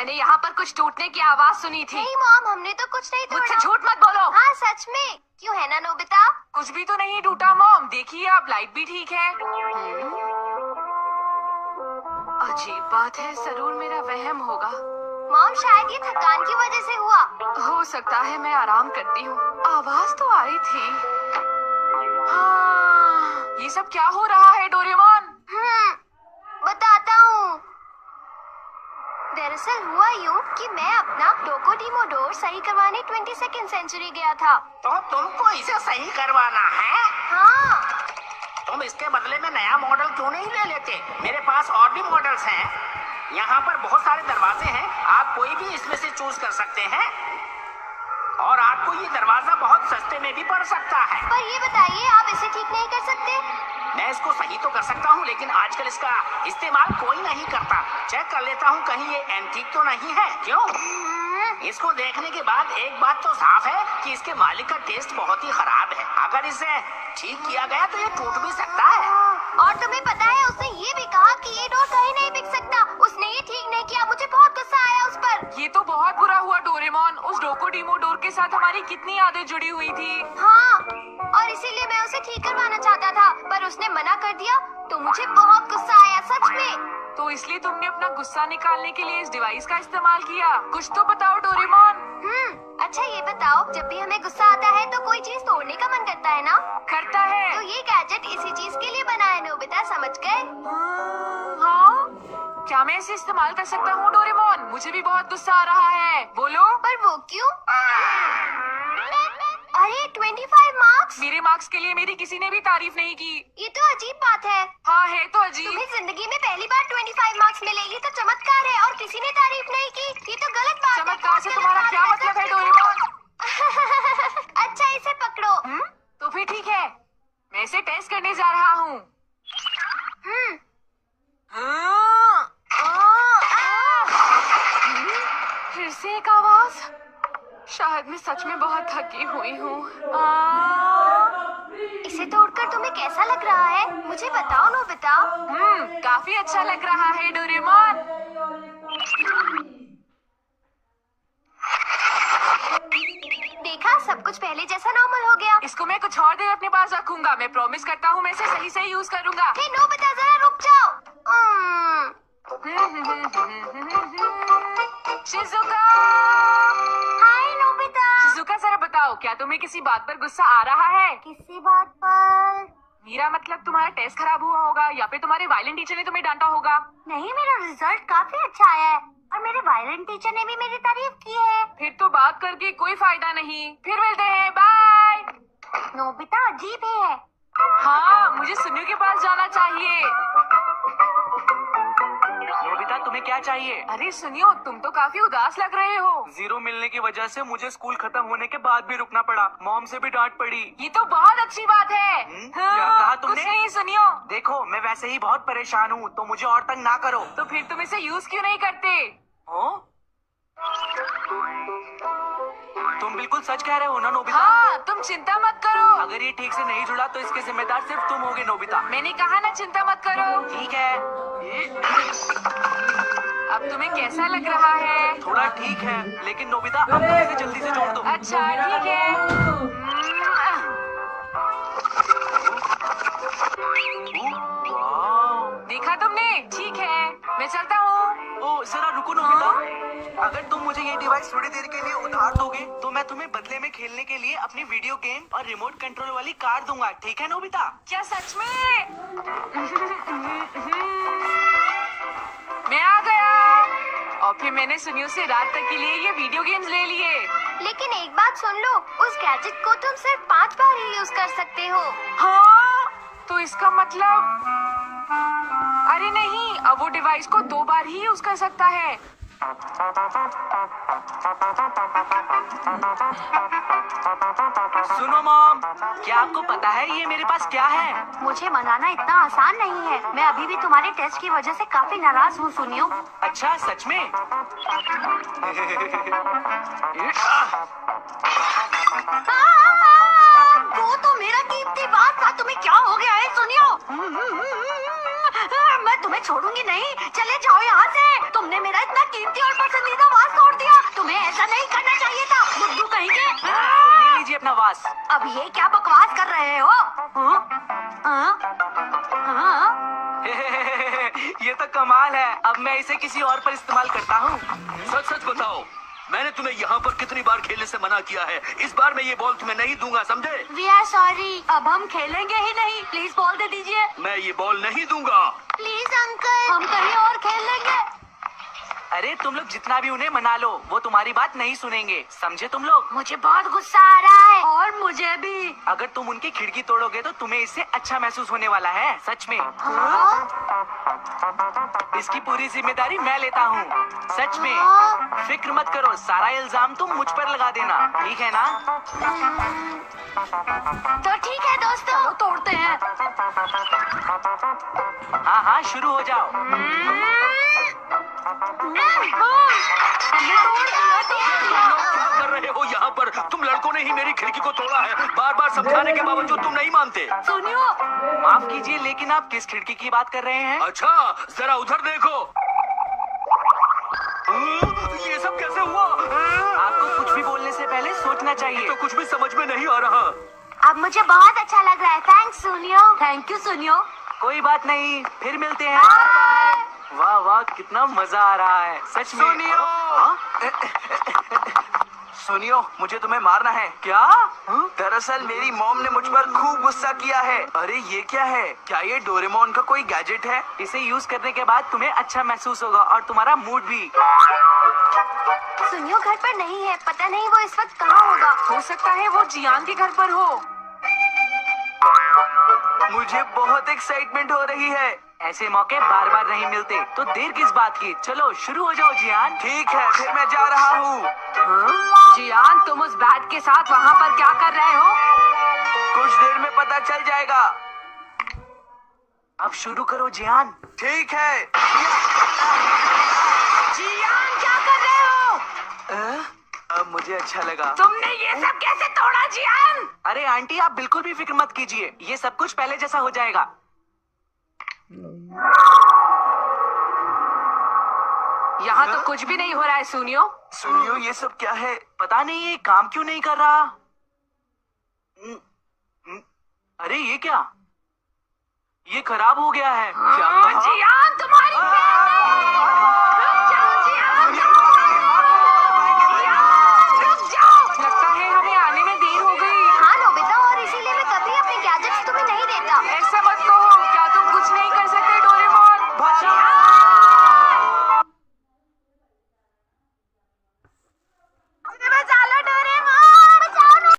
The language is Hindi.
मैंने यहाँ पर कुछ टूटने की आवाज सुनी थी। नहीं मॉम, हमने तो कुछ नहीं मुझसे तोड़ा। झूठ मत बोलो। हाँ सच में, क्यों है ना नोबिता? कुछ भी तो नहीं टूटा मॉम, देखिए आप, लाइट भी ठीक है। अजीब बात है, जरूर मेरा वहम होगा। मॉम शायद ये थकान की वजह से हुआ। हो सकता है, मैं आराम करती हूँ। आवाज तो आई थी। हाँ, ये सब क्या हो रहा है डोरेमोन? बताता हूँ। दरअसल हुआ यूँ कि मैं अपना डोकोडीमो डोर सही करवाने 22nd सेंचुरी गया था। तो तुमको इसे सही करवाना है? हाँ। तुम इसके बदले में नया मॉडल क्यों नहीं ले लेते? मेरे पास और भी मॉडल्स हैं। यहाँ पर बहुत सारे दरवाजे हैं, आप कोई भी इसमें से चूज कर सकते हैं और आपको ये दरवाजा बहुत सस्ते में भी पड़ सकता है। पर ये बताइए, आप इसे ठीक नहीं कर सकते? मैं इसको सही तो कर सकता हूँ, लेकिन आजकल इसका इस्तेमाल कोई नहीं करता। चेक कर लेता हूँ कहीं ये एंटीक तो नहीं है। क्यों? इसको देखने के बाद एक बात तो साफ है कि इसके मालिक का टेस्ट बहुत ही खराब है। अगर इसे ठीक किया गया तो ये टूट भी सकता है। और तुम्हें पता है, उसने ये भी कहा कि ये डोर कहीं नहीं बिक सकता। उसने ये ठीक नहीं किया, मुझे बहुत गुस्सा आया उस पर। ये तो बहुत बुरा हुआ डोरेमोन। उस डोकोडीमो डोर के साथ हमारी कितनी यादें जुड़ी हुई थी। हाँ, और इसीलिए मैं उसे ठीक करवाना चाहता था, पर उसने मना कर दिया, तो मुझे बहुत गुस्सा आया सच में। तो इसलिए तुमने अपना गुस्सा निकालने के लिए इस डिवाइस का इस्तेमाल किया। कुछ तो बताओ डोरेमोन। अच्छा ये बताओ, जब भी हमें गुस्सा आता है तो कोई चीज तोड़ने का मन करता है ना? करता है। तो ये गैजेट इसी चीज के लिए बना है नोबिता, समझ गए? हाँ, क्या मैं इसे इस्तेमाल कर सकता हूँ डोरेमोन? मुझे भी बहुत गुस्सा आ रहा है। बोलो। पर वो क्यों? अरे 25 मार्क्स? मेरे मार्क्स के लिए मेरी किसी ने भी तारीफ नहीं की। ये तो अजीब बात है। हाँ है तो अजीब। तुम्हें जिंदगी में पहली बार 25 मार्क्स मिले, ये तो चमत्कार है, और किसी ने तारीफ नहीं की, ये तो गलत बात है। चमत्कार से तुम्हारा क्या मतलब है डोरेमोन? अच्छा इसे पकड़ो। तो फिर ठीक है, मैं इसे टेस्ट करने जा रहा हूँ। फिर से एक आवाज। शायद मैं सच में बहुत थकी हुई हूँ। इसे तोड़कर तुम्हें कैसा लग रहा है? मुझे बताओ नोबिता। काफी अच्छा लग रहा है डोरेमोन। देखा, सब कुछ पहले जैसा नॉर्मल हो गया। इसको मैं कुछ और देर अपने पास रखूंगा। मैं प्रॉमिस करता हूँ मैं इसे सही से यूज करूंगा। हे नोबिता, जरा रुक जाओ। शिजुका। हाय नोबिता। शिजुका जरा बताओ, क्या तुम्हें किसी बात पर गुस्सा आ रहा है? किसी बात पर? मेरा मतलब तुम्हारा टेस्ट खराब हुआ होगा या फिर तुम्हारे वायलिन टीचर ने तुम्हें डांटा होगा। नहीं, मेरा रिजल्ट काफी अच्छा आया है और मेरे वायलिन टीचर ने भी मेरी तारीफ की है। फिर तो बात करके कोई फायदा नहीं। फिर मिलते हैं, बाय। नोबिता अजीब ही है। हाँ, मुझे सुनियो के पास जाना चाहिए। नोबिता, तुम्हें क्या चाहिए? अरे सुनियो, तुम तो काफी उदास लग रहे हो। 0 मिलने की वजह से मुझे स्कूल खत्म होने के बाद भी रुकना पड़ा। मॉम से भी डांट पड़ी। ये तो बहुत अच्छी बात है। क्या कहा तुमने? कुछ नहीं सुनियो। देखो, मैं वैसे ही बहुत परेशान हूँ, तो मुझे और तंग ना करो। तो फिर तुम इसे यूज क्यों नहीं करते? तुम बिल्कुल सच कह रहे हो ना नोबिता? हाँ, तुम चिंता मत करो। अगर ये ठीक से नहीं जुड़ा तो इसके जिम्मेदार सिर्फ तुम होगे नोबिता। मैंने कहा ना, चिंता मत करो। ठीक है। अब तुम्हें कैसा लग रहा है? थोड़ा ठीक है, लेकिन नोबिता अब तुम इसे जल्दी से जोड़ दो। अच्छा ठीक है। वाह। देखा तुमने? ठीक है, मैं चलता हूँ। ओ जरा रुको नोबिता। अगर तुम मुझे ये डिवाइस थोड़ी देर के लिए उधार दोगे तो मैं तुम्हें बदले में खेलने के लिए अपनी वीडियो गेम और रिमोट कंट्रोल वाली कार दूंगा। ठीक है नोबिता? क्या सच में? मैं आ गया। और फिर मैंने सुनियो से रात तक के लिए ये वीडियो गेम्स ले लिए। लेकिन एक बात सुन लो, उस गैजेट को तुम सिर्फ 5 बार ही यूज कर सकते हो। हाँ, तो इसका मतलब, अरे नहीं, अब वो डिवाइस को 2 बार ही यूज कर सकता है। सुनो मॉम, क्या आपको पता है ये मेरे पास क्या है? मुझे मनाना इतना आसान नहीं है। मैं अभी भी तुम्हारे टेस्ट की वजह से काफी नाराज हूँ सुनियो। अच्छा सच में? वो तो मेरा कीमती बात था, तुम्हें क्या हो गया है सुनियो? मैं तुम्हें छोड़ूंगी नहीं। चले जाओ यहाँ से। तुमने मेरा इतना कीमती और पसंदीदा वास तोड़ दिया। तुम्हें ऐसा नहीं करना चाहिए था, बुद्धू कहीं के। ये लीजिए अपना वास। अब ये क्या बकवास कर रहे हो? ये तो कमाल है। अब मैं इसे किसी और पर इस्तेमाल करता हूँ। सच सच बताओ, मैंने तुम्हें यहाँ पर कितनी बार खेलने से मना किया है। इस बार मैं ये बॉल तुम्हें नहीं दूंगा, समझे? We are sorry. अब हम खेलेंगे ही नहीं। प्लीज बॉल दे दीजिए। मैं ये बॉल नहीं दूंगा। प्लीज अंकल, हम कहीं और खेल लेंगे। अरे तुम लोग जितना भी उन्हें मना लो, वो तुम्हारी बात नहीं सुनेंगे, समझे तुम लोग? मुझे बहुत गुस्सा आ रहा है। और मुझे भी। अगर तुम उनकी खिड़की तोड़ोगे तो तुम्हें इससे अच्छा महसूस होने वाला है, सच में। इसकी पूरी जिम्मेदारी मैं लेता हूँ, सच में। फिक्र मत करो, सारा इल्जाम तुम मुझ पर लगा देना, ठीक है ना? तो ठीक है दोस्तों, तोड़ते हैं। हाँ हाँ, शुरू हो जाओ। क्या कर रहे हो यहाँ पर? तुम लड़कों ने ही मेरी खिड़की को तोड़ा है। बार बार समझाने के बावजूद तुम नहीं मानते। सुनियो, माफ कीजिए, लेकिन आप किस खिड़की की बात कर रहे हैं? अच्छा, जरा उधर देखो। ये सब कैसे हुआ? आपको कुछ भी बोलने से पहले सोचना चाहिए। तो कुछ भी समझ में नहीं आ रहा। अब मुझे बहुत अच्छा लग रहा है। थैंक्स सुनियो। थैंक यू सुनियो। कोई बात नहीं, फिर मिलते हैं। वाह वाह, कितना मजा आ रहा है, सच में। सुनियो, मुझे तुम्हें मारना है क्या? दरअसल मेरी मॉम ने मुझ पर खूब गुस्सा किया है। अरे ये क्या है? क्या ये डोरेमोन का कोई गैजेट है? इसे यूज करने के बाद तुम्हें अच्छा महसूस होगा और तुम्हारा मूड भी। सुनियो घर पर नहीं है। पता नहीं वो इस वक्त कहाँ होगा। हो सकता है वो जियान के घर पर हो। मुझे बहुत एक्साइटमेंट हो रही है। ऐसे मौके बार बार नहीं मिलते, तो देर किस बात की? चलो शुरू हो जाओ जियान। ठीक है, फिर मैं जा रहा हूँ। जियान, तुम उस बैट के साथ वहाँ पर क्या कर रहे हो? कुछ देर में पता चल जाएगा। अब शुरू करो जियान। ठीक है। जियान, क्या कर रहे हो? अब मुझे अच्छा लगा। तुमने ये सब कैसे तोड़ा जियान? अरे आंटी, आप बिल्कुल भी फिक्र मत कीजिए, ये सब कुछ पहले जैसा हो जाएगा। यहाँ तो कुछ भी नहीं हो रहा है सुनियो। सुनियो, ये सब क्या है? पता नहीं ये काम क्यों नहीं कर रहा। अरे ये क्या? ये खराब हो गया है। क्या? जियान, तुम्हारी